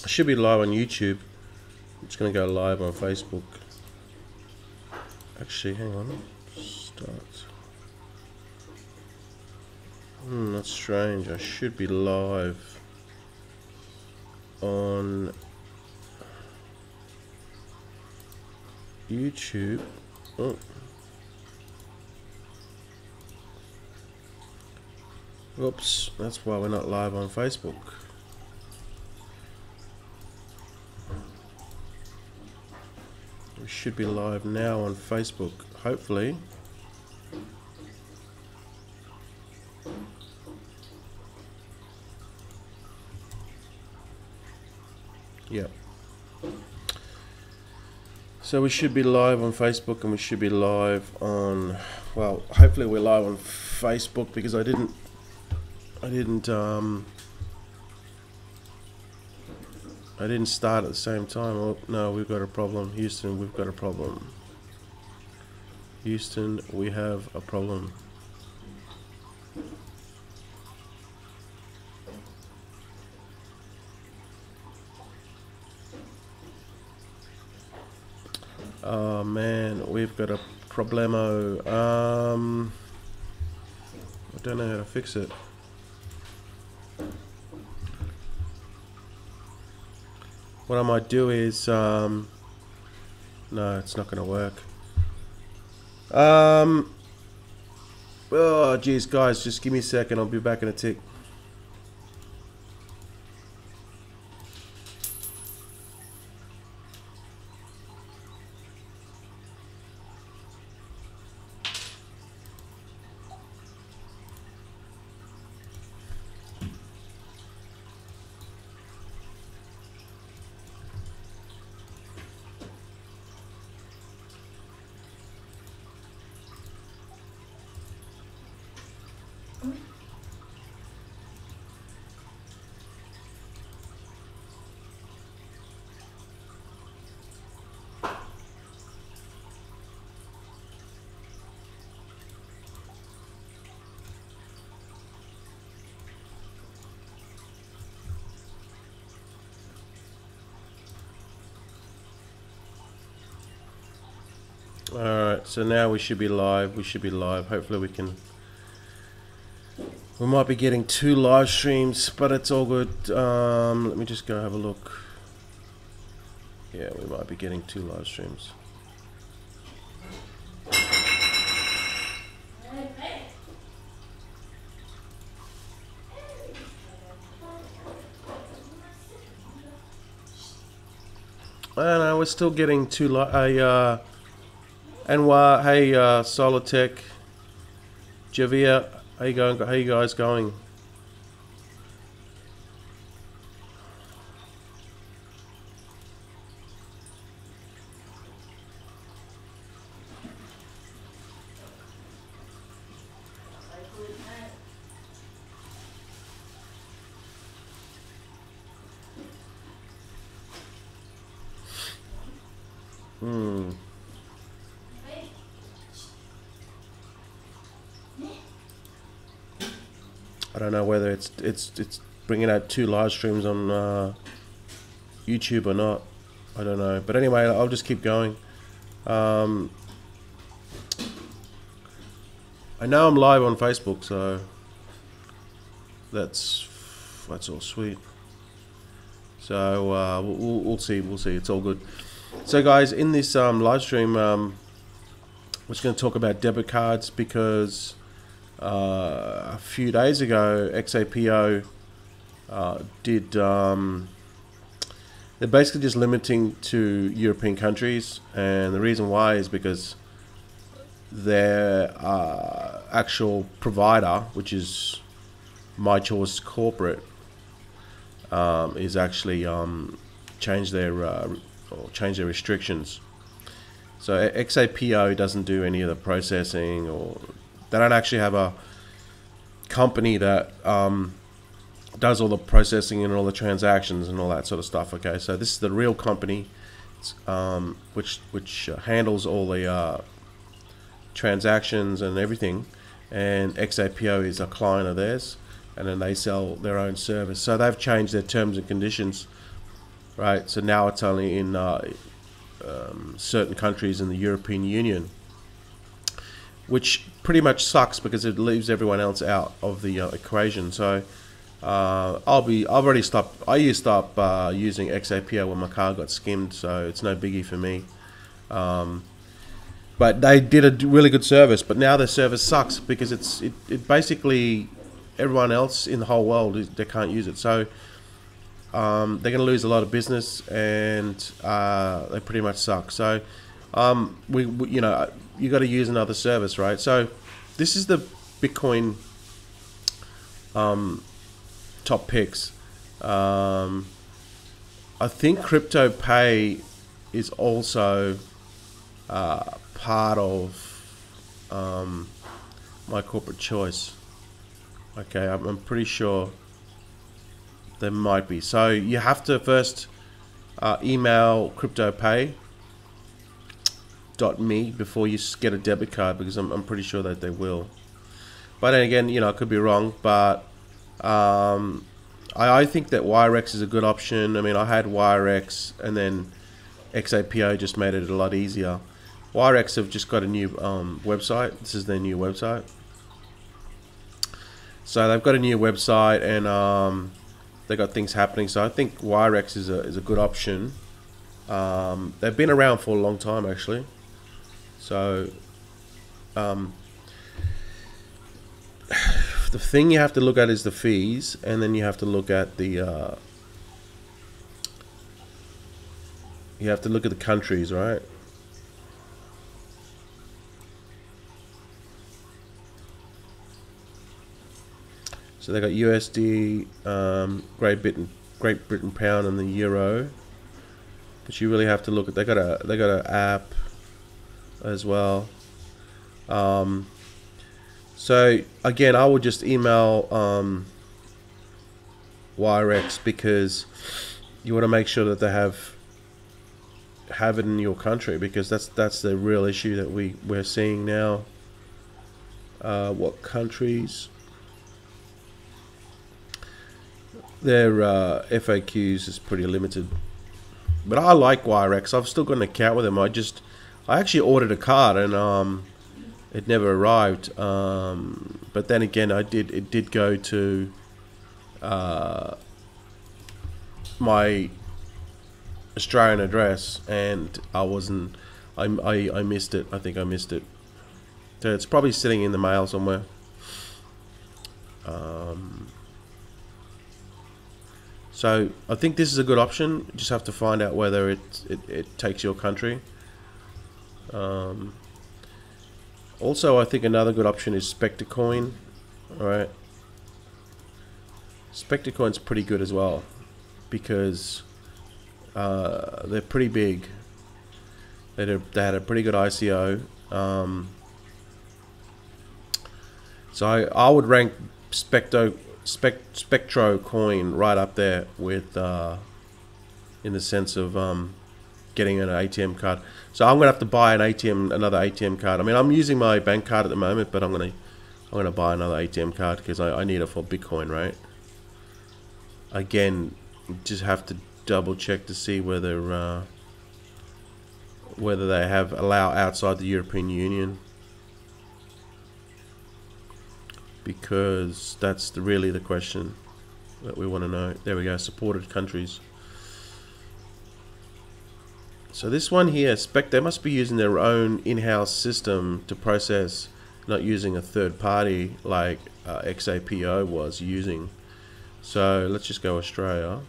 should be live on YouTube. I'm just going to go live on Facebook. Actually, hang on. Start. That's strange. I should be live on YouTube. Oh. Oops, that's why we're not live on Facebook. We should be live now on Facebook, hopefully. Yep. So we should be live on Facebook, and we should be live on, well, hopefully we're live on Facebook, because I didn't start at the same time. Oh, no, we've got a problem. Houston, we've got a problem. Houston, we have a problem. Oh man, we've got a problemo. I don't know how to fix it. What I might do is, no, it's not going to work. Oh, geez, guys, just give me a second. I'll be back in a tick. Alright, so now we should be live. Hopefully we might be getting 2 live streams, but it's all good. Let me just go have a look. Yeah, we might be getting 2 live streams. I don't know, we're still getting 2 live. Anwar, hey, Solitech, Javia, how you going? How you guys going? I don't know whether it's bringing out 2 live streams on YouTube or not. I don't know, but anyway, I'll just keep going. I know I'm live on Facebook, so that's all sweet. So we'll see. It's all good. So guys, in this live stream, we're just going to talk about debit cards, because a few days ago, XAPO did. They're basically just limiting to European countries, and the reason why is because their actual provider, which is My Choice Corporate, is actually changed their restrictions. So XAPO doesn't do any of the processing, or they don't actually have a company that does all the processing and all the transactions and all that sort of stuff. Okay, so this is the real company, which handles all the transactions and everything, and XAPO is a client of theirs, and then they sell their own service. So they've changed their terms and conditions right? So now it's only in certain countries in the European Union, which pretty much sucks because it leaves everyone else out of the equation. So I've already stopped. I used to stop using XAPO when my car got skimmed, so it's no biggie for me. But they did a really good service, but now their service sucks because it basically everyone else in the whole world they can't use it. So they're going to lose a lot of business, and they pretty much suck. So we you know, you got to use another service, right? So this is the Bitcoin top picks. I think Crypto Pay is also part of my corporate choice. Okay, I'm pretty sure there might be. So you have to first email CryptoPay.me before you get a debit card, because I'm pretty sure that they will. But then again, you know, I could be wrong, but I think that Wirex is a good option. I mean, I had Wirex, and then XAPO just made it a lot easier. Wirex have just got a new website. This is their new website. So they've got a new website, and they got things happening. So I think Wirex is a good option. They've been around for a long time, actually. So the thing you have to look at is the fees, and then you have to look at the countries, right? So they got USD, Great Britain pound, and the euro. But you really have to look at they got an app as well. So again, I would just email Wirex, because you want to make sure that they have it in your country, because that's the real issue that we're seeing now. What countries? Their FAQs is pretty limited, but I like Wirex. I've still got an account with them. I actually ordered a card, and it never arrived. But then again, it did go to my Australian address, and I missed it. I think I missed it. So it's probably sitting in the mail somewhere. So I think this is a good option. You just have to find out whether it takes your country. Also, I think another good option is SpecterCoin. Alright. SpecterCoin's pretty good as well, because they're pretty big. They had a pretty good ICO. So I would rank SpectroCoin right up there with in the sense of getting an ATM card. So I'm gonna have to buy another ATM card. I mean, I'm using my bank card at the moment, but I'm gonna buy another ATM card because I need it for Bitcoin, right? Again, just have to double check to see whether they allow outside the European Union, because that's really the question that we want to know. There we go, supported countries. So this one here, they must be using their own in-house system to process, not using a third party like XAPO was using. So let's just go Australia.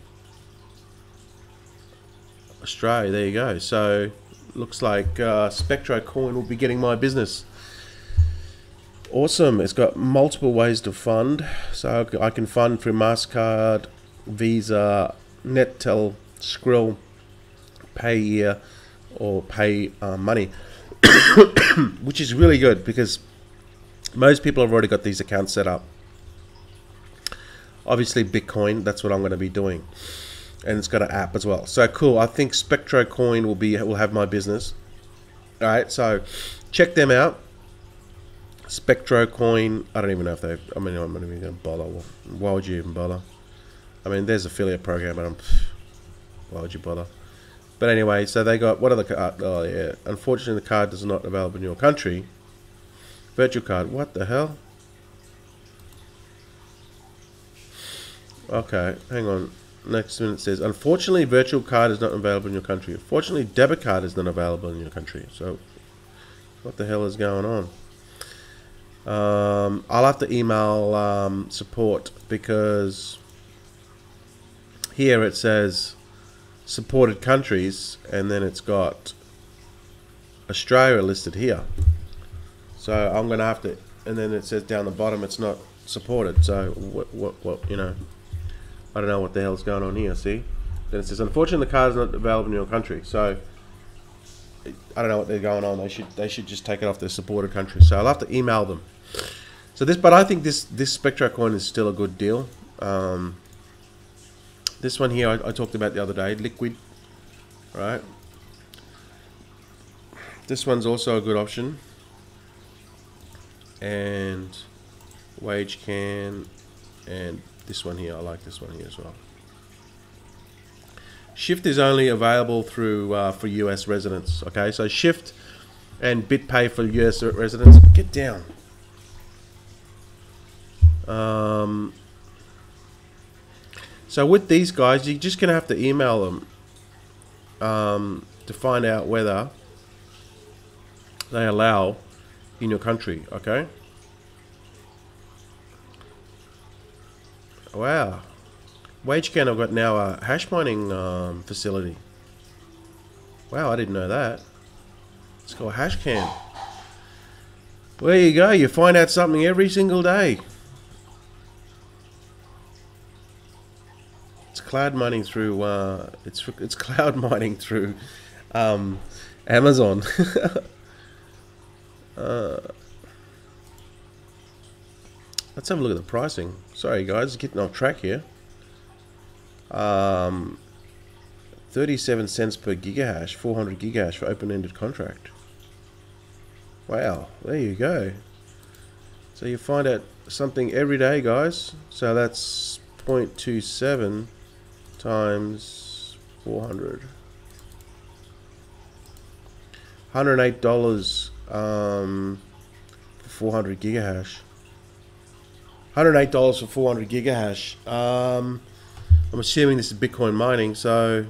Australia, there you go. So looks like SpectroCoin will be getting my business. Awesome. It's got multiple ways to fund. So I can fund through MasterCard, Visa, Nettel, Skrill, Payeer, or Pay Money, which is really good because most people have already got these accounts set up. Obviously Bitcoin, that's what I'm going to be doing, and it's got an app as well. So cool. I think SpectroCoin will have my business. All right, so check them out. SpectroCoin. I don't even know if they. I mean, I'm not even going to bother. Why would you even bother? I mean, there's affiliate program, but Why would you bother? But anyway, so they got, what are the card? Oh yeah, unfortunately the card is not available in your country. Virtual card, what the hell? Okay, hang on. Next minute says, unfortunately virtual card is not available in your country. Fortunately debit card is not available in your country. So what the hell is going on? I'll have to email support, because here it says supported countries and then it's got Australia listed here. So I'm gonna have to, and then it says down the bottom it's not supported. So what you know, I don't know what the hell's going on here. See, then it says unfortunately the card is not available in your country. So I don't know what they're going on. They should just take it off their supported country. So I'll have to email them. So this, but I think this Spectra coin is still a good deal. This one here I talked about the other day, liquid, right? This one's also a good option. And wage can, and this one here, I like this one here as well. Shift is only available through for US residents. Okay, so Shift and BitPay for US residents. Get down. So with these guys, you're just gonna have to email them to find out whether they allow in your country. Okay. Wow. WageCan have got now a hash mining facility. Wow, I didn't know that. It's called HashCan. Well, there you go. You find out something every single day. It's cloud mining through. It's cloud mining through Amazon. Let's have a look at the pricing. Sorry guys, getting off track here. 37 cents per gigahash, 400 gigahash for open-ended contract. Wow, there you go. So you find out something every day, guys. So that's 0.27 times 400. $108 for 400 gigahash. $108 for 400 gigahash. I'm assuming this is Bitcoin mining, so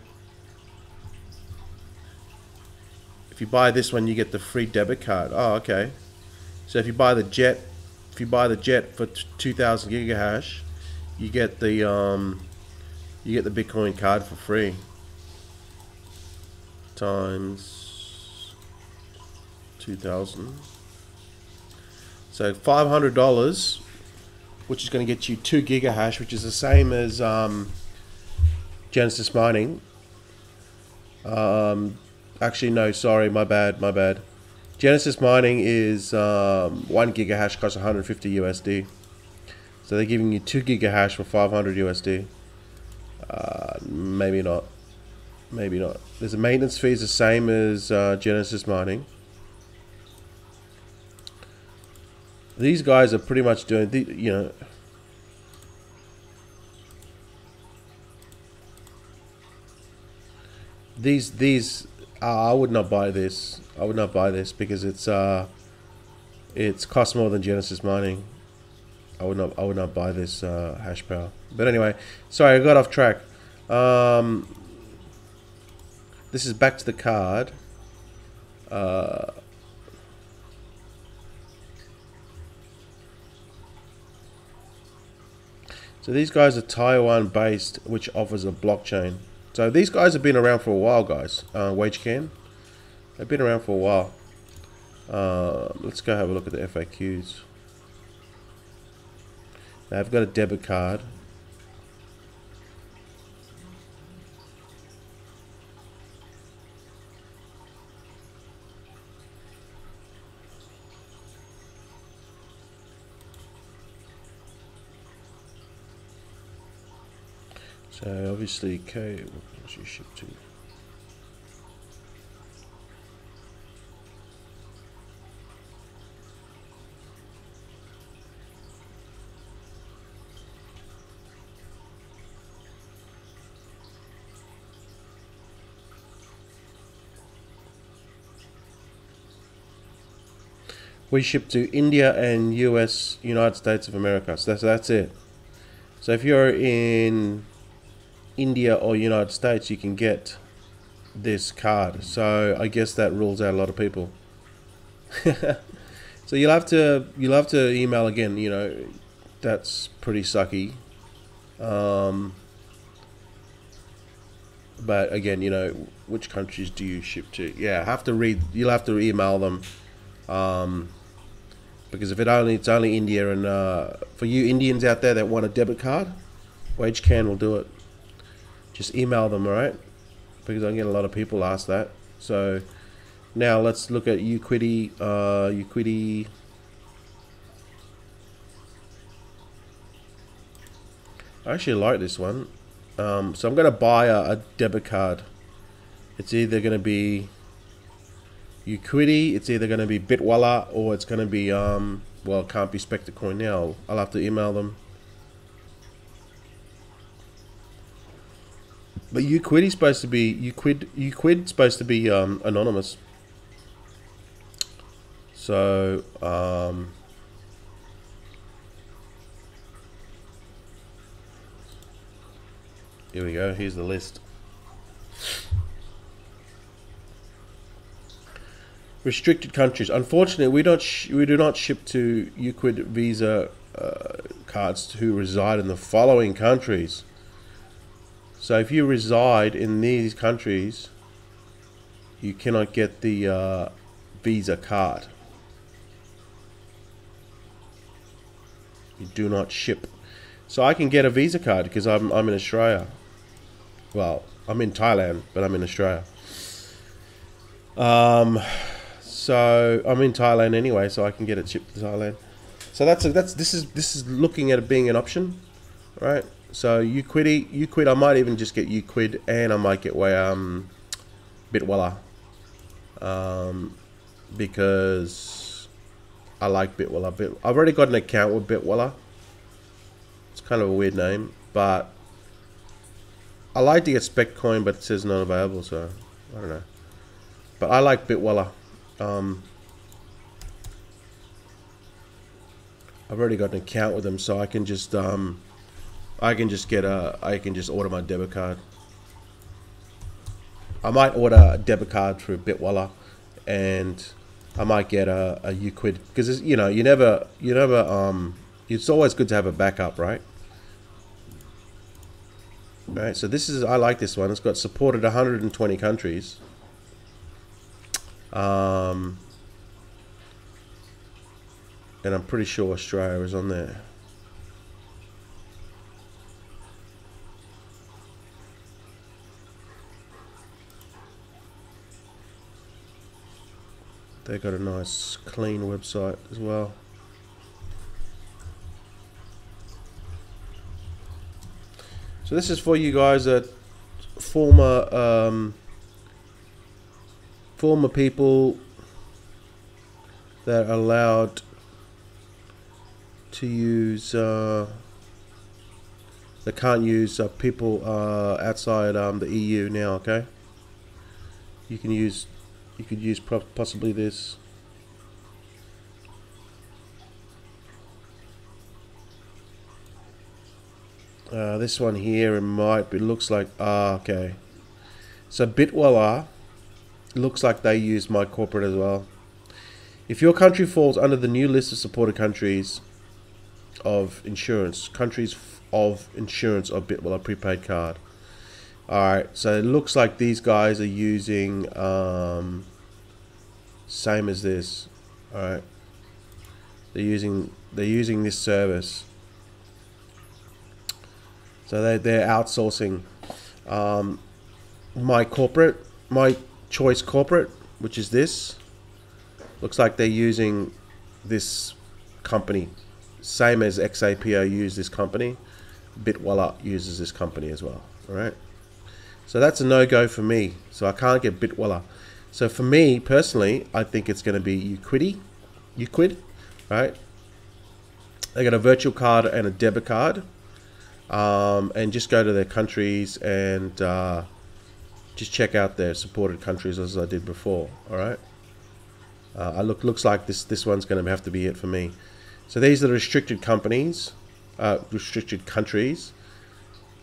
if you buy this one, you get the free debit card. Oh, okay. So if you buy the jet, for 2,000 gigahash, you get the Bitcoin card for free. Times 2,000. So $500, which is going to get you 2 gigahash, which is the same as Genesis mining. Actually, no, sorry, my bad. Genesis mining is 1 gigahash costs 150 USD. So they're giving you 2 gigahash for 500 USD. Maybe not. Maybe not. There's a maintenance fee the same as Genesis mining. These guys are pretty much doing the, you know. These I would not buy this. I would not buy this because it's cost more than Genesis mining. I would not buy this hash power. But anyway, sorry, I got off track. This is back to the card. So these guys are Taiwan based, which offers a blockchain. So these guys have been around for a while, guys. WageCan, they've been around for a while. Let's go have a look at the FAQs. They've got a debit card. So obviously, K, what's your ship to? We ship to India and US, United States of America. So that's it. So if you're in India or United States, you can get this card. So I guess that rules out a lot of people. So you'll have to email again. That's pretty sucky. But again, which countries do you ship to? Yeah, you'll have to email them. Because if it's only India, and for you Indians out there that want a debit card, WageCan will do it. Just email them, alright? Because I get a lot of people ask that. So now let's look at Uquity. Uquity. I actually like this one. So I'm going to buy a debit card. It's either going to be Uquity, it's either going to be Bitwala, or it's going to be, well, it can't be SpecterCoin now. I'll have to email them. But Uquity's supposed to be, Uquid's supposed to be anonymous. So, here we go, here's the list. Restricted countries. Unfortunately, we do not ship to Uquid Visa cards who reside in the following countries. So if you reside in these countries, you cannot get the Visa card. You do not ship. So I can get a Visa card because I'm in Australia. Well, I'm in Thailand, but I'm in Australia. So I'm in Thailand anyway, so I can get it shipped to Thailand. So this is looking at it being an option, right? So Uquid, I might even just get Uquid, and I might get Bitwala, because I like Bitwala. I've already got an account with Bitwala. It's kind of a weird name, but I like to get SpecCoin, but it says not available, so I don't know. But I like Bitwala. I've already got an account with them, so I can just order my debit card. I might order a debit card through Bitwala, and I might get a Uquid, because it's always good to have a backup, right? Right. So I like this one. It's got supported 120 countries. And I'm pretty sure Australia is on there. They've got a nice clean website as well. So this is for you guys that former people that are allowed to use that can't use people outside the EU now. Okay, you could use possibly this. This one here, it looks like, okay. So Bitwala looks like they use my corporate as well. If your country falls under the new list of supported countries of insurance, of Bitwala prepaid card. Alright, so it looks like these guys are using same as this. Alright. They're using this service. So they're outsourcing my choice corporate, which is this. Looks like they're using this company, same as XAPO use this company. Bitwala uses this company as well. All right. So that's a no-go for me. So I can't get Bitwala. So for me personally, I think it's going to be Uquid, right? They got a virtual card and a debit card. And just go to their countries and just check out their supported countries as I did before. All right. Looks like this one's going to have to be it for me. So these are the restricted companies, restricted countries: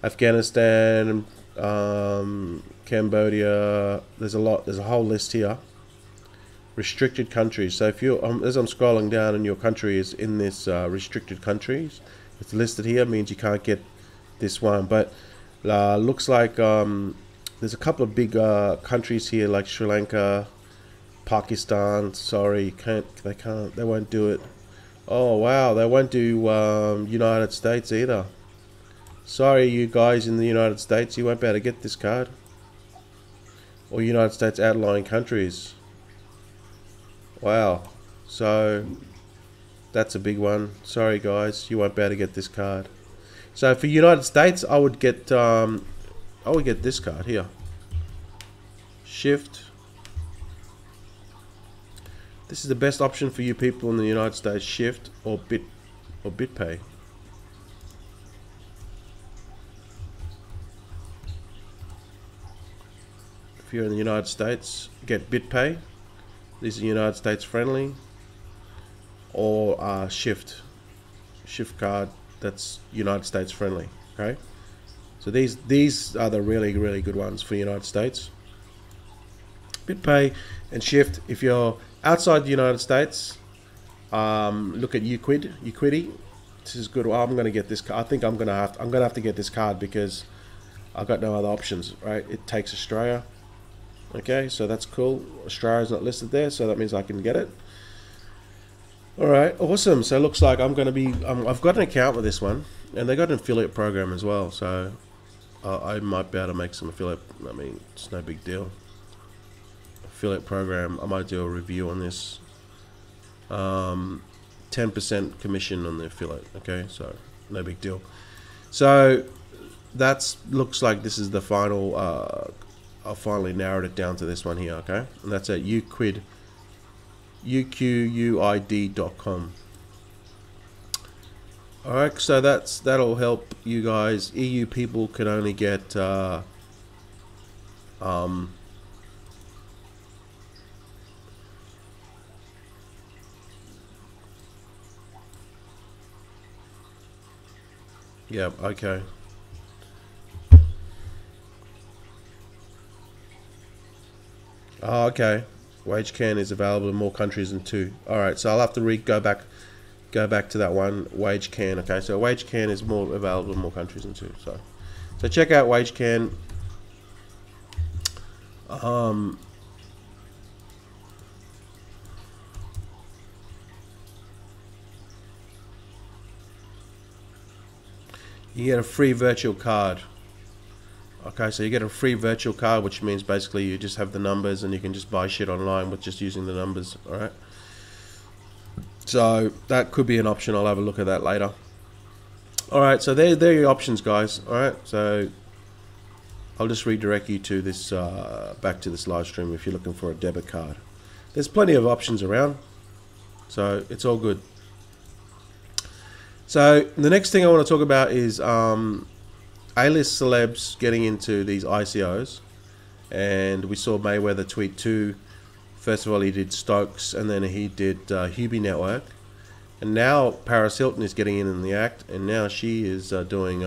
Afghanistan, Cambodia. There's a lot. There's a whole list here. Restricted countries. So if you, as I'm scrolling down, and your country is in this restricted countries, it's listed here. Means you can't get this one. But looks like there's a couple of big countries here, like Sri Lanka, Pakistan. Sorry, they won't do it. Oh wow, they won't do United States either. Sorry, you guys in the United States, you won't be able to get this card. Or United States outlying countries. Wow, so that's a big one. Sorry guys, you won't be able to get this card. So for United States, I would get this card here. Shift. This is the best option for you people in the United States. Shift or BitPay. If you're in the United States, get BitPay. These are United States friendly. Or Shift card, that's United States friendly. Okay, so these are the really good ones for United States. BitPay and Shift. If you're outside the United States, look at Uquidity. This is good. Well, I'm going to get this card. I think I'm gonna have to get this card because I've got no other options. Right? It takes Australia. Okay, so that's cool. Australia's not listed there, so that means I can get it. All right, awesome. So it looks like I'm going to be. I've got an account with this one, and they got an affiliate program as well. So I might be able to make some affiliate. I mean, it's no big deal. Affiliate program. I might do a review on this. 10% commission on the affiliate. Okay, so no big deal. So that's looks like this is the final. I finally narrowed it down to this one here. Okay, and that's at uquid.com. Alright, so that'll help you guys. EU people can only get yeah, okay. Oh, okay. WageCan is available in more countries than 2. Alright, so I'll have to go back to that one. WageCan. Okay, so WageCan is more available in more countries than 2. So check out WageCan. You get a free virtual card. Okay, so you get a free virtual card, which means basically you just have the numbers and you can just buy shit online with just using the numbers. Alright, so that could be an option. I'll have a look at that later. Alright, so there are your options, guys. Alright, so I'll just redirect you to this back to this live stream if you're looking for a debit card. There's plenty of options around, so it's all good. So the next thing I want to talk about is A-list celebs getting into these ICOs, and we saw Mayweather tweet 2. First of all, he did Stokes, and then he did Hubie Network, and now Paris Hilton is getting in the act, and now she is doing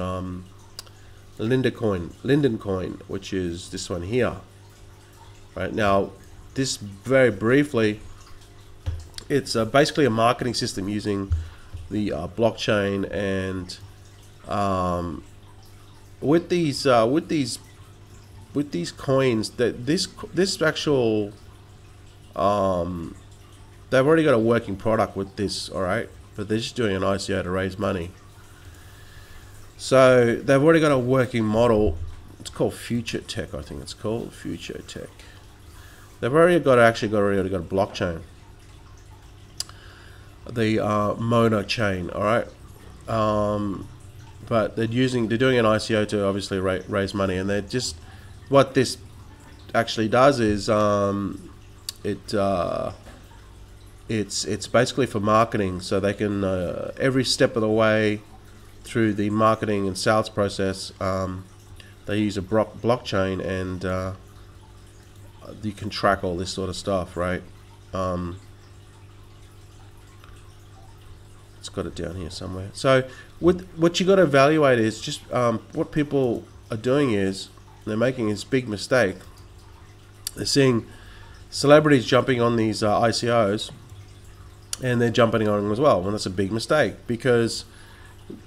Linden Coin, which is this one here. Right now, this very briefly, it's basically a marketing system using the blockchain, and with these coins, that this actual they've already got a working product with this. All right, but they're just doing an ICO to raise money. So they've already got a working model. It's called Future Tech, I think it's called Future Tech. They've already got a blockchain, the Mona chain. All right, but they're doing an ICO to obviously raise money, and they're just, what this actually does is it's basically for marketing, so they can every step of the way through the marketing and sales process, they use a blockchain, and you can track all this sort of stuff, right? just got it down here somewhere. So what you got to evaluate is just what people are doing is they're making this big mistake. They're seeing celebrities jumping on these ICOs, and they're jumping on them as well, and that's a big mistake, because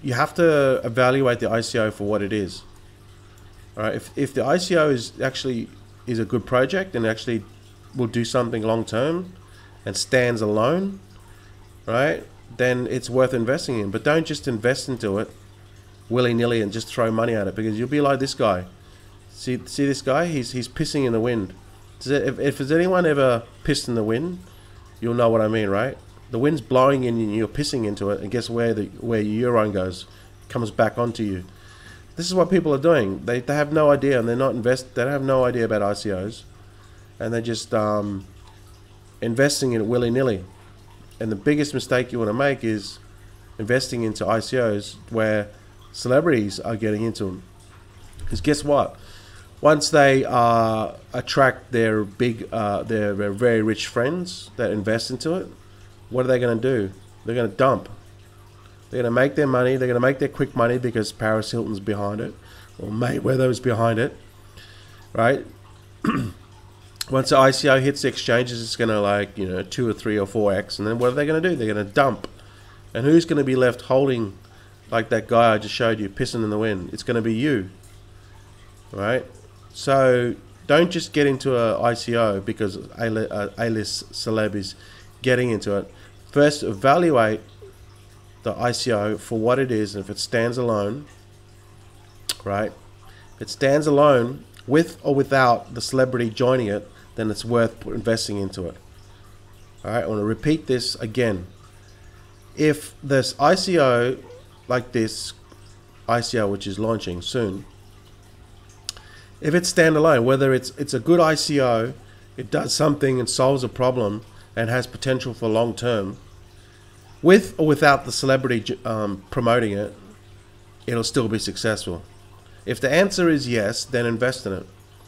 you have to evaluate the ICO for what it is. All right, if the ICO is a good project and actually will do something long term and stands alone, right, then it's worth investing in. But don't just invest into it willy-nilly and just throw money at it, because you'll be like this guy. See this guy? He's pissing in the wind. If there's anyone ever pissed in the wind, you'll know what I mean, right? The wind's blowing in and you're pissing into it, and guess where your urine goes? It comes back onto you. This is what people are doing. They have no idea, and they don't have no idea about ICOs, and they're just investing in it willy-nilly. And the biggest mistake you want to make is investing into ICOs where celebrities are getting into them. Because guess what? Once they attract their very rich friends that invest into it, what are they going to do? They're going to dump. They're going to make their money. They're going to make their quick money because Paris Hilton's behind it, or Mayweather's behind it, right? Once the ICO hits the exchanges, it's going to 2 or 3 or 4x, and then what are they going to do? They're going to dump. And who's going to be left holding, like that guy I just showed you, pissing in the wind? It's going to be you, right? So don't just get into a ICO because A-list celeb is getting into it. First, evaluate the ICO for what it is, and if it stands alone, right? If it stands alone, with or without the celebrity joining it, then it's worth investing into it. All right, I want to repeat this again. If this ICO, like this ICO which is launching soon, if it's standalone, whether it's a good ICO, it does something and solves a problem and has potential for long term, with or without the celebrity promoting it, it'll still be successful. If the answer is yes, then invest in it.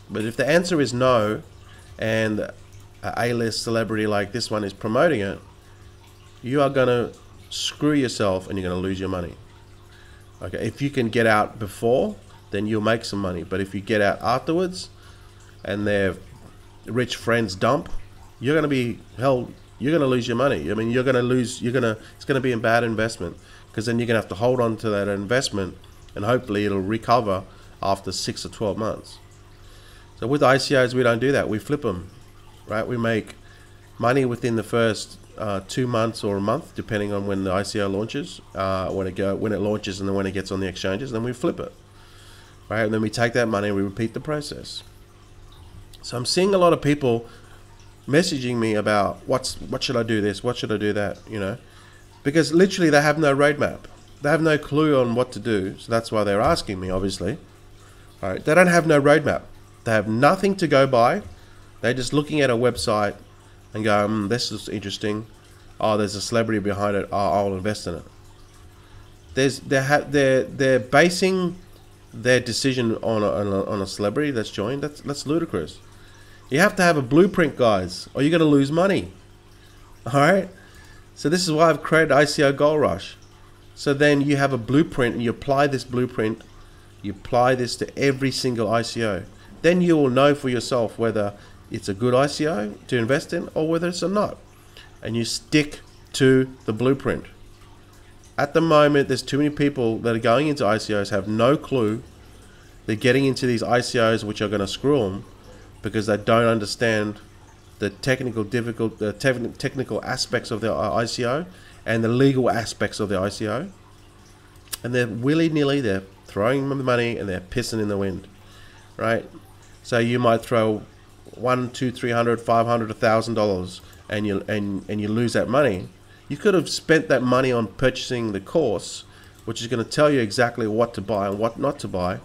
But if the answer is no, and an A-list celebrity like this one is promoting it, you are going to screw yourself and you're going to lose your money. Okay, if you can get out before, then you'll make some money. But if you get out afterwards and their rich friends dump, you're going to be held. You're going to lose your money. I mean, it's going to be a bad investment, because then you're going to have to hold on to that investment, and hopefully it'll recover after 6 or 12 months. So with ICOs, we don't do that. We flip them, right? We make money within the first 2 months or a month, depending on when the ICO launches, when it launches, and then when it gets on the exchanges, then we flip it, right? And then we take that money and we repeat the process. So I'm seeing a lot of people messaging me about what should I do this, what should I do that, because literally they have no roadmap. They have no clue on what to do. So that's why they're asking me, obviously. All right, they don't have no roadmap. They have nothing to go by. They're just looking at a website and go, this is interesting. Oh, there's a celebrity behind it. Oh, I'll invest in it. They're basing their decision on a celebrity that's joined. That's ludicrous. You have to have a blueprint, guys, or you're going to lose money. All right? So this is why I've created ICO Gold Rush. So then you have a blueprint, and you apply this blueprint. You apply this to every single ICO. Then you will know for yourself whether it's a good ICO to invest in or whether it's not. And you stick to the blueprint. At the moment, there's too many people that are going into ICOs, have no clue. They're getting into these ICOs which are going to screw them, because they don't understand the technical aspects of the ICO and the legal aspects of the ICO. And they're willy-nilly, they're throwing the money and they're pissing in the wind, right? So you might throw $100, $200, $300, $500, $1,000 and you lose that money. You could have spent that money on purchasing the course, which is going to tell you exactly what to buy and what not to buy.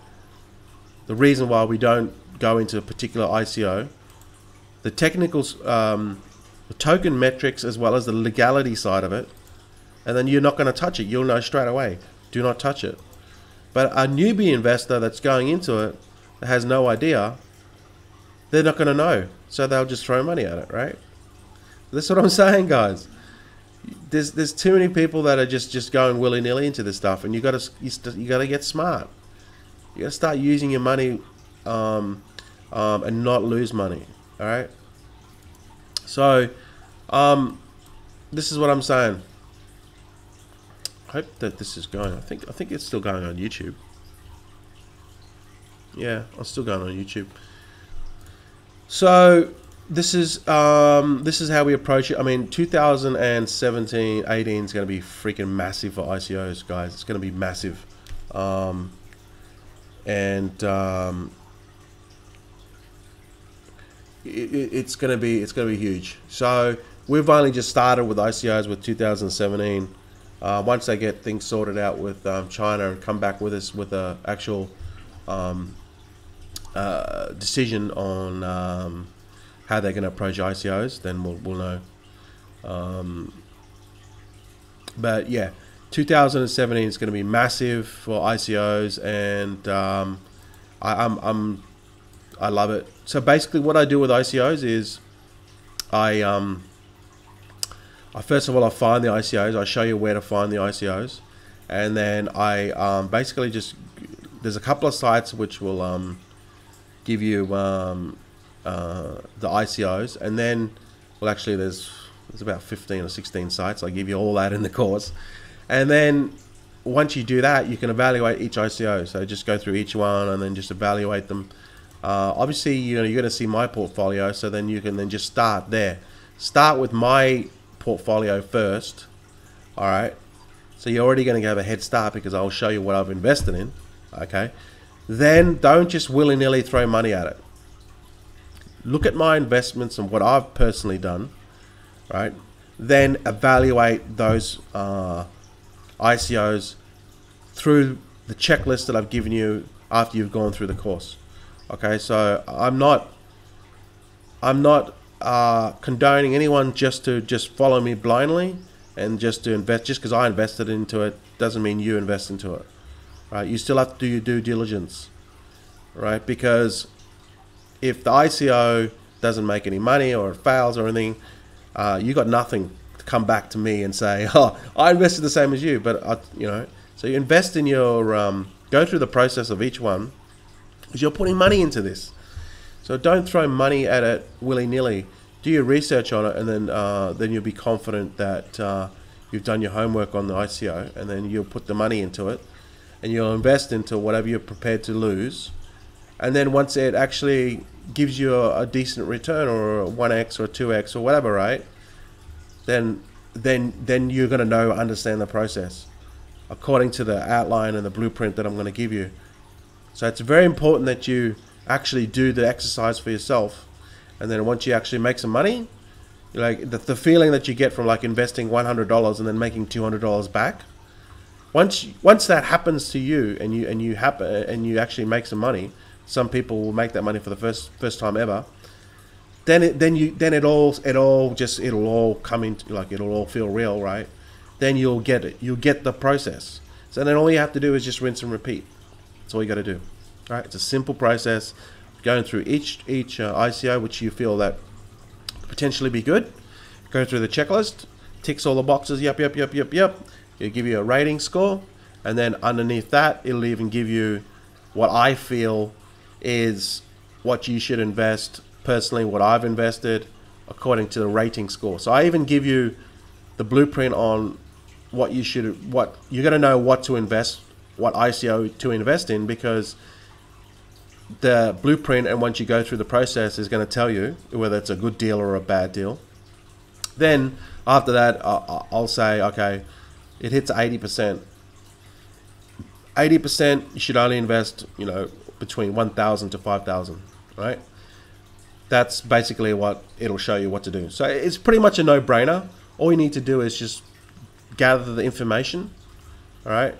The reason why we don't go into a particular ICO, the technicals, the token metrics, as well as the legality side of it, and then you're not going to touch it. You'll know straight away. Do not touch it. But a newbie investor that's going into it that has no idea, they're not going to know. So they'll just throw money at it, right? That's what I'm saying, guys. there's too many people that are just going willy nilly into this stuff, and you gotta get smart. You gotta start using your money, and not lose money. All right. So, this is what I'm saying. I hope that this is going. I think it's still going on YouTube. Yeah, I'm still going on YouTube. So this is how we approach it. I mean, 2017, 18 is going to be freaking massive for ICOs, guys. It's going to be massive, it's going to be huge. So we've only just started with ICOs with 2017. Once they get things sorted out with China and come back with us with a actual decision on how they're going to approach ICOs, then we'll know. But yeah, 2017 is going to be massive for ICOs, and I love it. So basically, what I do with ICOs is I first of all, I find the ICOs. I show you where to find the ICOs, and then I basically just, there's a couple of sites which will give you the ICOs, and then, well, actually there's about 15 or 16 sites. I give you all that in the course, and then once you do that, you can evaluate each ICO. So just go through each one and then just evaluate them. Obviously, you're going to see my portfolio, so then you can then just start there. Start with my portfolio first. All right, so you're already going to have a head start because I'll show you what I've invested in. Okay, then don't just willy-nilly throw money at it. Look at my investments and what I've personally done, right? Then evaluate those ICOs through the checklist that I've given you after you've gone through the course. Okay, so I'm not condoning anyone just to follow me blindly and just to invest. Just because I invested into it doesn't mean you invest into it, right? You still have to do your due diligence, right? Because if the ICO doesn't make any money or it fails or anything, you got nothing to come back to me and say, oh, I invested the same as you. But so you invest in your go through the process of each one, because you're putting money into this. So don't throw money at it willy-nilly. Do your research on it, and then you'll be confident that you've done your homework on the ICO, and then you'll put the money into it, and you'll invest into whatever you're prepared to lose. And then once it actually gives you a decent return, or a 1x or 2x or whatever, right? Then you're going to understand the process according to the outline and the blueprint that I'm going to give you. So it's very important that you actually do the exercise for yourself, and then once you actually make some money, like the feeling that you get from like investing $100 and then making $200 back. Once that happens to you, and you actually make some money, some people will make that money for the first time ever. Then it'll all come into, like, it'll all feel real, right? Then you'll get it. You'll get the process. So then all you have to do is just rinse and repeat. That's all you got to do. All right, it's a simple process. Going through each ICO which you feel that potentially be good. Go through the checklist, ticks all the boxes. Yep. It'll give you a rating score, and then underneath that, it'll even give you what I feel is what you should invest. Personally, what I've invested according to the rating score. So I even give you the blueprint on what you're going to know what to invest, what ICO to invest in, because the blueprint, and once you go through the process, is going to tell you whether it's a good deal or a bad deal. Then after that, I'll say, okay, it hits 80%. 80%, you should only invest, between 1,000 to 5,000, right? That's basically what it'll show you what to do. So it's pretty much a no-brainer. All you need to do is just gather the information, all right?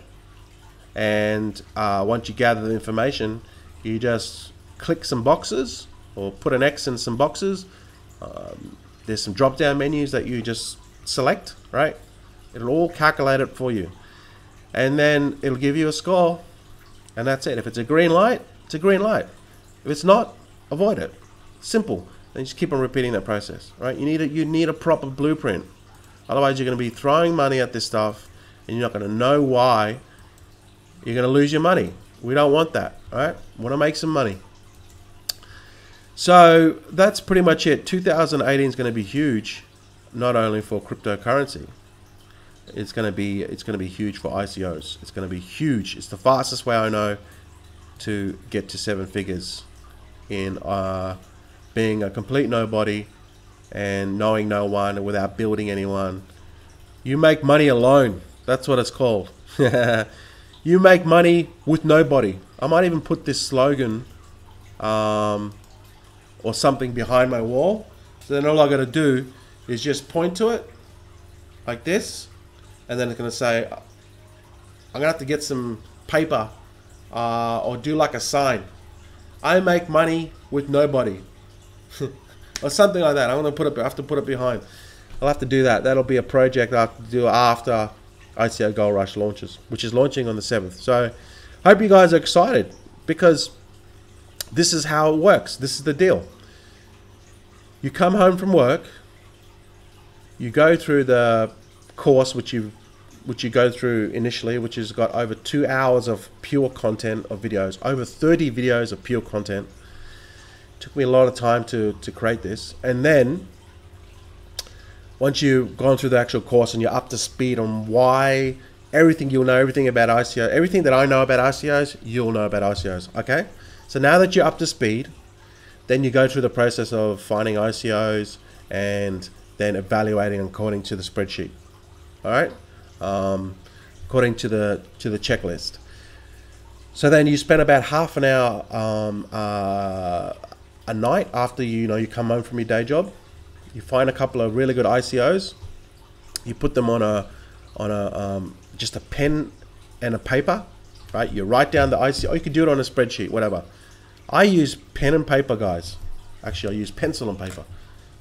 And once you gather the information, you just click some boxes or put an X in some boxes. There's some drop-down menus that you just select, right? It'll all calculate it for you. And then it'll give you a score, and that's it. If it's a green light, it's a green light. If it's not, avoid it. Simple. Then just keep on repeating that process, right? You need a proper blueprint. Otherwise, you're going to be throwing money at this stuff, and you're not going to know why. You're going to lose your money. We don't want that, all right? We want to make some money. So that's pretty much it. 2018 is going to be huge, not only for cryptocurrency. It's going to be huge for ICOs. It's going to be huge. It's the fastest way I know to get to 7 figures in being a complete nobody and knowing no one without building anyone. You make money alone. That's what it's called. You make money with nobody. I might even put this slogan or something behind my wall. So then all I got to do is just point to it like this, and then it's going to say, I'm going to have to get some paper or do like a sign. I make money with nobody. Or something like that. I'm going to put it. I have to put it behind. I'll have to do that. That'll be a project I have to do after ICO Gold Rush launches, which is launching on the 7th. So hope you guys are excited, because this is how it works. This is the deal. You come home from work, you go through the course which you go through initially, which has got over 2 hours of pure content of videos, over 30 videos of pure content. Took me a lot of time to create this. And then once you've gone through the actual course and you're up to speed on why, you'll know everything about ICO. Everything that I know about ICOs, you'll know about ICOs, okay? So now that you're up to speed, then you go through the process of finding ICOs and then evaluating according to the spreadsheet, all right? According to the checklist. So then you spend about half an hour a night after you come home from your day job. You find a couple of really good ICOs. You put them on just a pen and a paper, right? You write down the ICO. You can do it on a spreadsheet, whatever. I use pen and paper, guys. Actually, I use pencil and paper.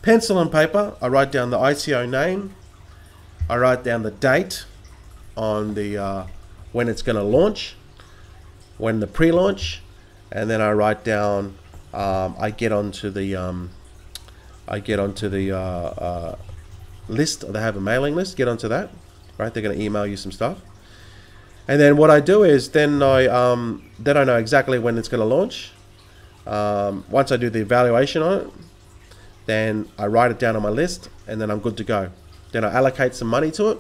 Pencil and paper. I write down the ICO name. I write down the date on the when it's going to launch, when the pre-launch, and then I write down. I get onto the list. They have a mailing list. Get onto that, right? They're going to email you some stuff, and then what I do is then I know exactly when it's going to launch. Once I do the evaluation on it, then I write it down on my list, and then I'm good to go. Then I allocate some money to it.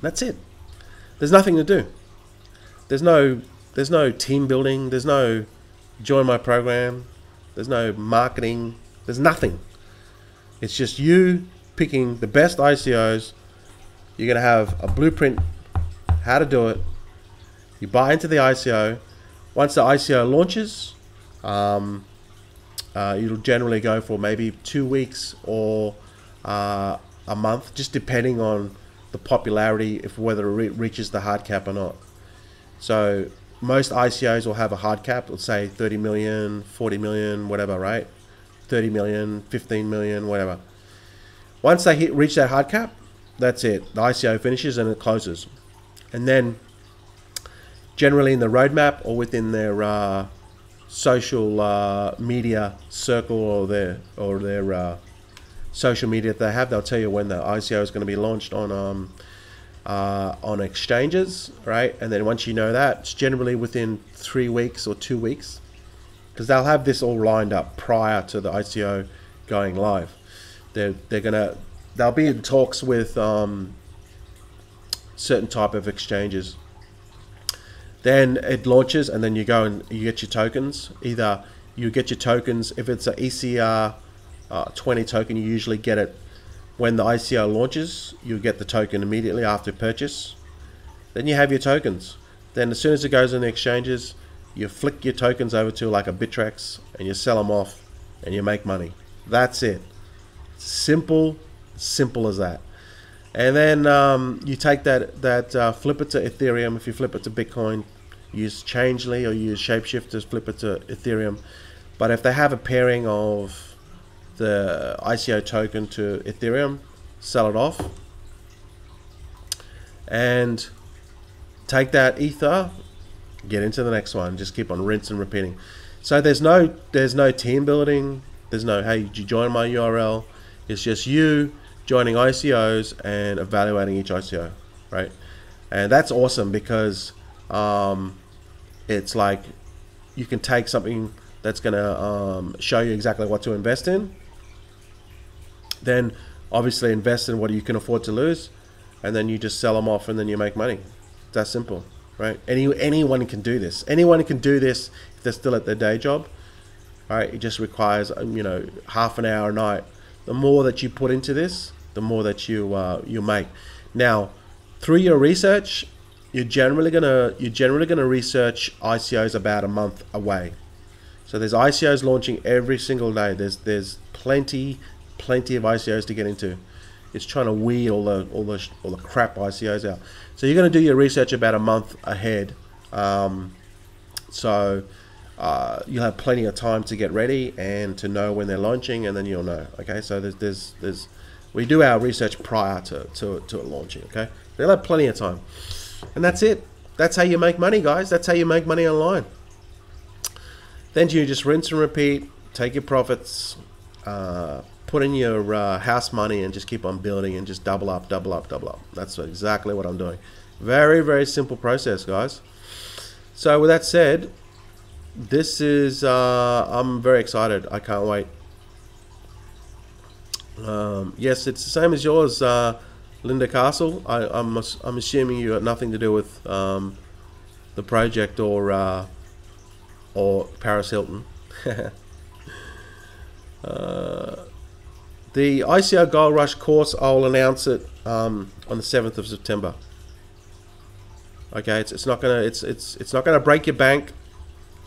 That's it. There's nothing to do. There's no team building. There's no join my program. There's no marketing. There's nothing. It's just you picking the best ICOs. You're going to have a blueprint how to do it. You buy into the ICO. Once the ICO launches, it'll generally go for maybe 2 weeks or a month, just depending on the popularity, whether it reaches the hard cap or not. So most ICOs will have a hard cap. Let's say 30 million, 40 million, whatever, right? 30 million, 15 million, whatever. Once they reach that hard cap, that's it. The ICO finishes and it closes. And then generally in the roadmap or within their social media circle or their social media that they have, they'll tell you when the ICO is going to be launched on exchanges, right? And then once you know that, it's generally within 3 weeks or 2 weeks, because they'll have this all lined up prior to the ICO going live. They'll be in talks with certain type of exchanges. Then it launches, and then you go and you get your tokens. Either you get your tokens, if it's an ECR 20 token, you usually get it when the ICO launches. You get the token immediately after purchase. Then you have your tokens. Then as soon as it goes in the exchanges, you flick your tokens over to like a Bittrex and you sell them off and you make money. That's it. Simple as that. And then you take that flip it to Ethereum. If you flip it to Bitcoin, use Changely or use Shapeshifters, flip it to Ethereum. But if they have a pairing of the ICO token to Ethereum, sell it off and take that Ether, get into the next one. Just keep on rinse and repeating. So there's no team building. There's no, hey, did you join my URL? It's just you joining ICOs and evaluating each ICO, right? And that's awesome because it's like you can take something that's going to show you exactly what to invest in, then obviously invest in what you can afford to lose, and then you just sell them off and then you make money. It's that simple, right? Anyone can do this. Anyone can do this if they're still at their day job, right? It just requires, you know, half an hour a night. The more that you put into this, the more that you make. Now, through your research, you're generally gonna research ICOs about a month away. So there's ICOs launching every single day. There's plenty of ICOs to get into. It's trying to weed all the crap ICOs out. So you're gonna do your research about a month ahead. You'll have plenty of time to get ready and to know when they're launching, and then you'll know. Okay, so we do our research prior to it launching. Okay, you'll have plenty of time, and that's it. That's how you make money, guys. That's how you make money online. Then you just rinse and repeat. Take your profits, put in your house money, and just keep on building and just double up. That's exactly what I'm doing. Very, very simple process, guys. So with that said, this is I'm very excited. I can't wait. Yes, it's the same as yours, Linda Castle. I'm assuming you got nothing to do with the project or Paris Hilton. The ICO Gold Rush course, I'll announce it on the 7th of September. Okay, it's not gonna break your bank.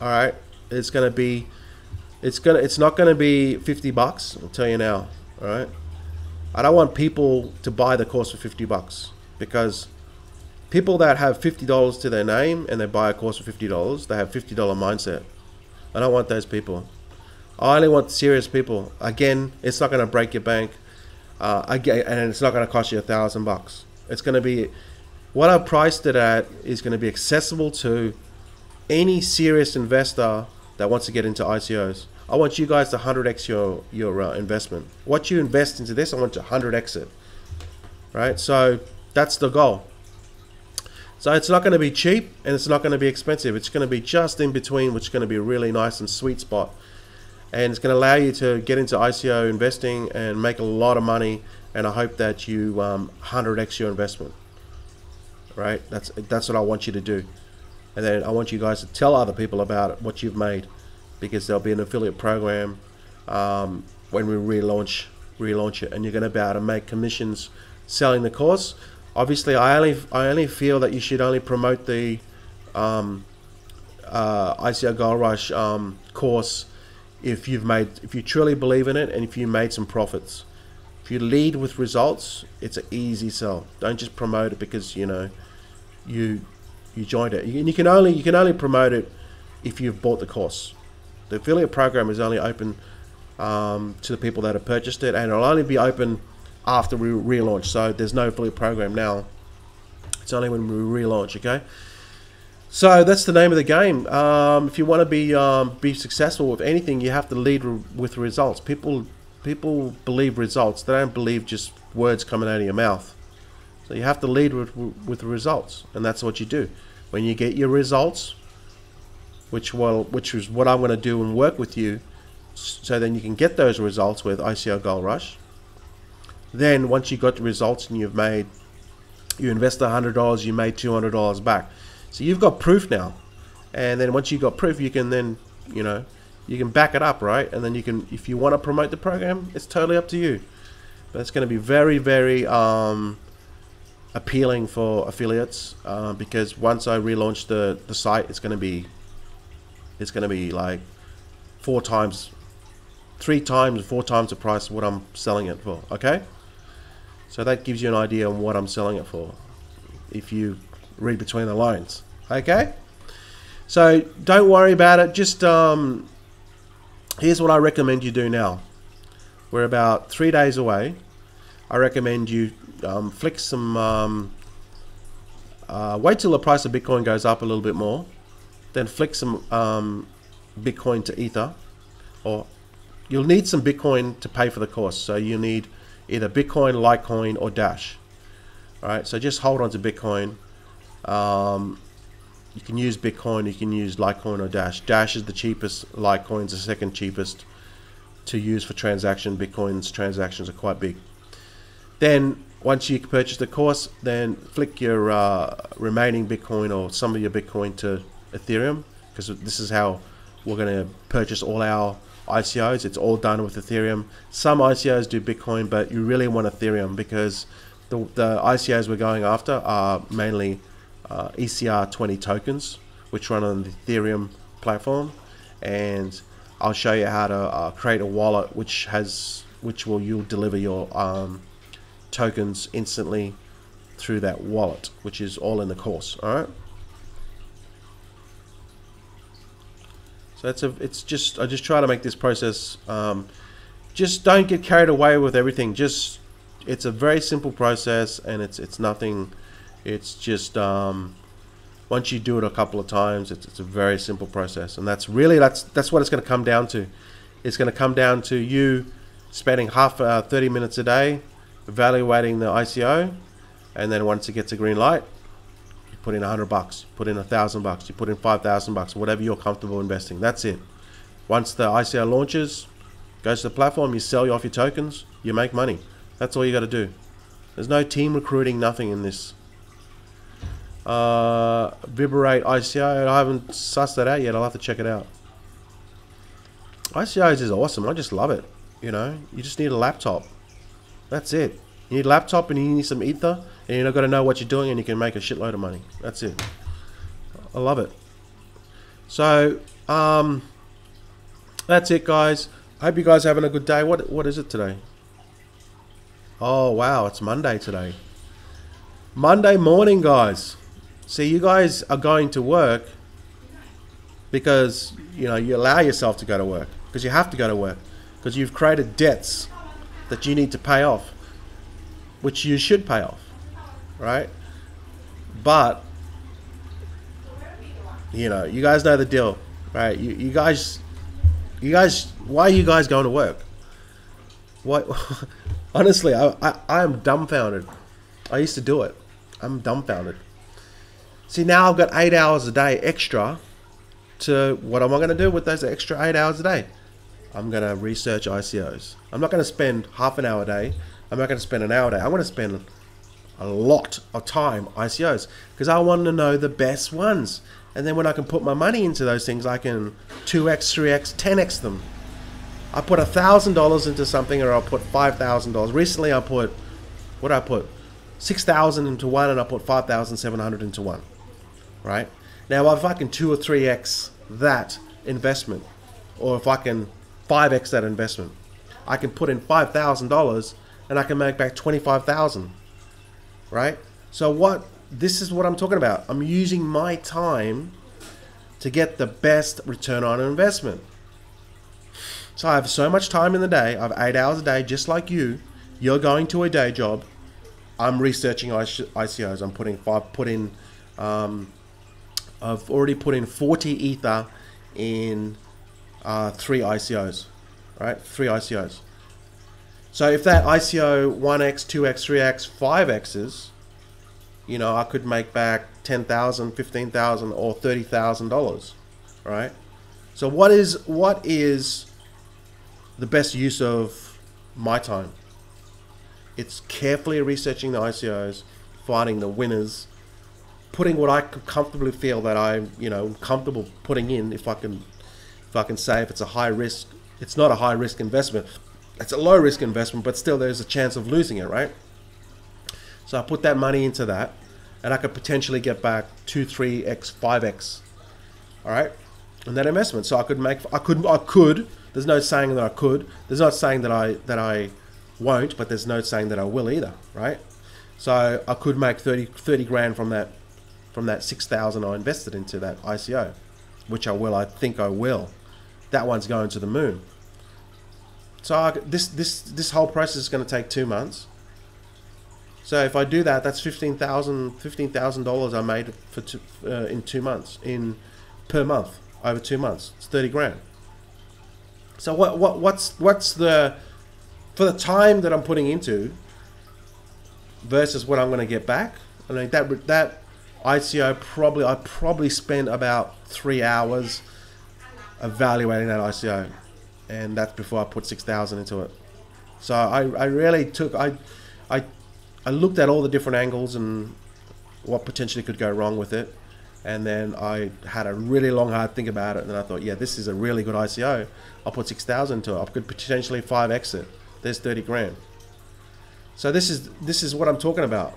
All right, it's not gonna be $50. I'll tell you now. All right, I don't want people to buy the course for $50 because people that have $50 to their name and they buy a course for $50, they have $50 mindset. I don't want those people. I only want serious people. Again, it's not going to break your bank. Again, and it's not going to cost you $1,000. It's going to be, what I priced it at is going to be accessible to any serious investor that wants to get into ICOs. I want you guys to 100x your investment. What you invest into this, I want to 100x it. Right? So that's the goal. So it's not going to be cheap and it's not going to be expensive. It's going to be just in between, which is going to be a really nice and sweet spot. And it's going to allow you to get into ICO investing and make a lot of money. And I hope that you 100x your investment. Right? That's what I want you to do. And then I want you guys to tell other people about what you've made, because there'll be an affiliate program when we relaunch it, and you're going to be able to make commissions selling the course. Obviously, I only feel that you should only promote the ICO Gold Rush course if you truly believe in it and if you made some profits. If you lead with results, it's an easy sell. Don't just promote it because you joined it. You can only promote it if you've bought the course. The affiliate program is only open to the people that have purchased it, and it'll only be open after we relaunch. So there's no affiliate program now. It's only when we relaunch. Okay. So that's the name of the game. If you want to be successful with anything, you have to lead with results. People believe results. They don't believe just words coming out of your mouth. So you have to lead with results, and that's what you do. When you get your results, which is what I'm going to do and work with you, so then you can get those results with ICO Gold Rush. Then once you got the results and you invest $100, you made $200 back. So you've got proof now, and then once you've got proof, you can then you can back it up, right? And then you can, if you want to promote the program, it's totally up to you. But it's going to be very, very appealing for affiliates because once I relaunch the site, it's going to be like 4 times, 3 times, 4 times the price of what I'm selling it for. Okay, so that gives you an idea on what I'm selling it for if you read between the lines. Okay, so don't worry about it. Just here's what I recommend you do now. We're about 3 days away. I recommend you flick some wait till the price of Bitcoin goes up a little bit more, then flick some Bitcoin to Ether, or you'll need some Bitcoin to pay for the course. So you need either Bitcoin, Litecoin, or Dash. All right, so just hold on to Bitcoin. You can use Bitcoin, you can use Litecoin or Dash. Dash is the cheapest, Litecoin's the second cheapest to use for transaction. Bitcoin's transactions are quite big. Then once you purchase the course, then flick your remaining Bitcoin or some of your Bitcoin to Ethereum, because this is how we're going to purchase all our ICOs. It's all done with Ethereum. Some ICOs do Bitcoin, but you really want Ethereum, because the ICOs we're going after are mainly ECR20 tokens, which run on the Ethereum platform. And I'll show you how to create a wallet you'll deliver your tokens instantly through that wallet, which is all in the course. All right. So I just try to make this process. Just don't get carried away with everything. It's a very simple process, and it's nothing. It's just once you do it a couple of times, it's a very simple process, and that's what it's going to come down to. It's going to come down to you spending 30 minutes a day evaluating the ICO, and then once it gets a green light, you put in $100, put in $1,000, you put in $5,000, whatever you're comfortable investing. That's it. Once the ICO launches, goes to the platform, you sell off your tokens, you make money. That's all you got to do. There's no team recruiting, nothing in this. Vibrate ICO, I haven't sussed that out yet. I'll have to check it out. ICOs is awesome. I just love it. You know, you just need a laptop. That's it. You need a laptop and you need some ether, and you're not got to know what you're doing, and you can make a shitload of money. That's it. I love it. So that's it, guys. I hope you guys are having a good day. What is it today? Oh wow, it's Monday today. Monday morning, guys. See, you guys are going to work because you allow yourself to go to work, because you have to go to work, because you've created debts that you need to pay off, which you should pay off, right? But you guys know the deal, right? You guys, why are you guys going to work? What? Honestly, I am dumbfounded. I used to do it. I'm dumbfounded. See, now I've got 8 hours a day extra. What am I going to do with those extra 8 hours a day? I'm going to research ICOs. I'm not going to spend half an hour a day. I'm not going to spend an hour a day. I'm going to spend a lot of time ICOs, because I want to know the best ones. And then when I can put my money into those things, I can 2x, 3x, 10x them. I put $1,000 into something, or I'll put $5,000. Recently I put, what did I put? 6,000 into one, and I put 5,700 into one. Right? Now if I can 2 or 3x that investment, or if I can 5x that investment, I can put in $5,000 and I can make back 25,000. Right? So this is what I'm talking about. I'm using my time to get the best return on investment. So I have so much time in the day. I have 8 hours a day, just like you. You're going to a day job. I'm researching ICOs. I've already put in 40 ether in 3 ICOs, right? 3 ICOs. So if that ICO 1x, 2x, 3x, 5x's, I could make back $10,000, $15,000, or $30,000, right? So what is the best use of my time? It's carefully researching the ICOs, finding the winners, putting what I comfortably feel that I'm, comfortable putting in. If I can say if it's a high risk, it's not a high risk investment. It's a low risk investment, but still there's a chance of losing it, right? So I put that money into that, and I could potentially get back 2, 3x, 5x, all right, in that investment. So I could. There's no saying that I could. There's not saying that I won't, but there's no saying that I will either, right? So I could make 30 grand from that 6,000 I invested into that ICO, which I will. I think I will. That one's going to the moon. So this whole process is going to take 2 months. So if I do that, that's $15,000 I made in 2 months, per month, over 2 months. It's 30 grand. So what's the for the time that I'm putting into versus what I'm going to get back. I mean, that ICO I probably spent about 3 hours evaluating that ICO, and that's before I put 6,000 into it. So I really took, I looked at all the different angles and what potentially could go wrong with it, and then I had a really long hard think about it, and then I thought, yeah, this is a really good ICO. I'll put 6,000 into it. I could potentially 5x it. There's 30 grand. So this is what I'm talking about.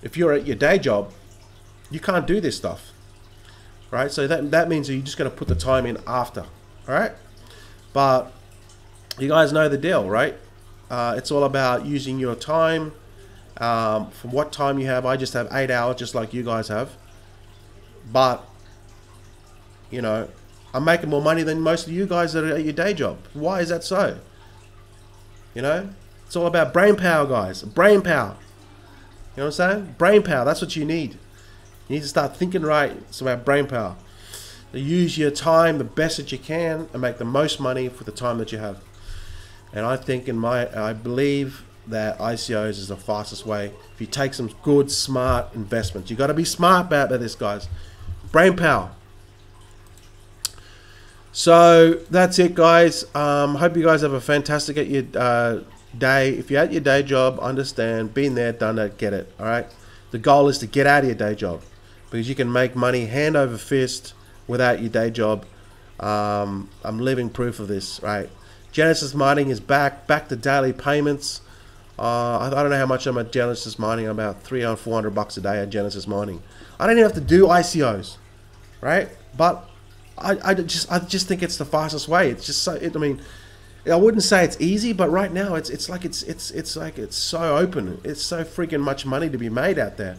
If you're at your day job, you can't do this stuff, right? So that means that you're just going to put the time in after, all right? But you guys know the deal, right? It's all about using your time. From what time you have. I just have 8 hours, just like you guys have. But, you know, I'm making more money than most of you guys that are at your day job. Why is that so? You know, it's all about brain power, guys. Brain power. You know what I'm saying? Brain power. That's what you need. You need to start thinking right. It's about brain power. So use your time the best that you can and make the most money for the time that you have. And I think I believe that ICOs is the fastest way. If you take some good, smart investments, you got to be smart about this, guys. Brain power. So that's it, guys. Hope you guys have a fantastic at your day. If you're at your day job, understand, been there, done that, get it. All right. The goal is to get out of your day job, because you can make money hand over fist without your day job. I'm living proof of this, right? Genesis Mining is back to daily payments. I don't know how much I'm at Genesis Mining. I'm about $300-400 a day at Genesis Mining. I don't even have to do ICOs, right? But I just think it's the fastest way. It's just so. I mean, I wouldn't say it's easy, but right now it's so open. It's so freaking much money to be made out there.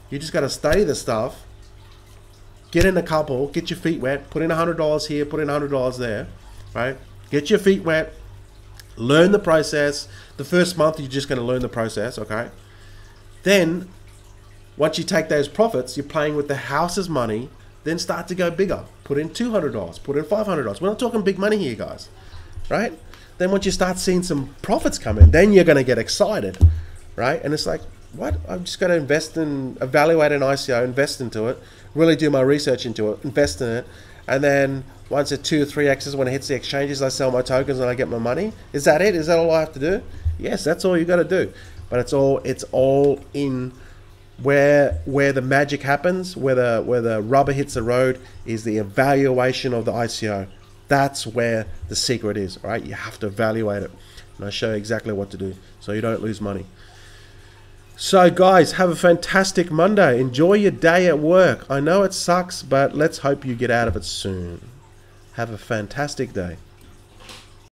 You just got to study the stuff, get in a couple, get your feet wet, put in $100 here, put in $100 there, right? Get your feet wet, learn the process. The first month, you're just going to learn the process, okay? Then, once you take those profits, you're playing with the house's money, then start to go bigger. Put in $200, put in $500. We're not talking big money here, guys, right? Then once you start seeing some profits come in, then you're going to get excited, right? And it's like, what? I'm just going to invest in, evaluate an ICO, invest into it, really do my research into it, invest in it, and then once it 2 or 3x's, when it hits the exchanges, I sell my tokens and I get my money. Is that it? Is that all I have to do? Yes, that's all you got to do. But it's all in where the magic happens, where the rubber hits the road, is the evaluation of the ICO. That's where the secret is, right? You have to evaluate it. And I show you exactly what to do so you don't lose money. So guys, have a fantastic Monday. Enjoy your day at work. I know it sucks, but let's hope you get out of it soon. Have a fantastic day.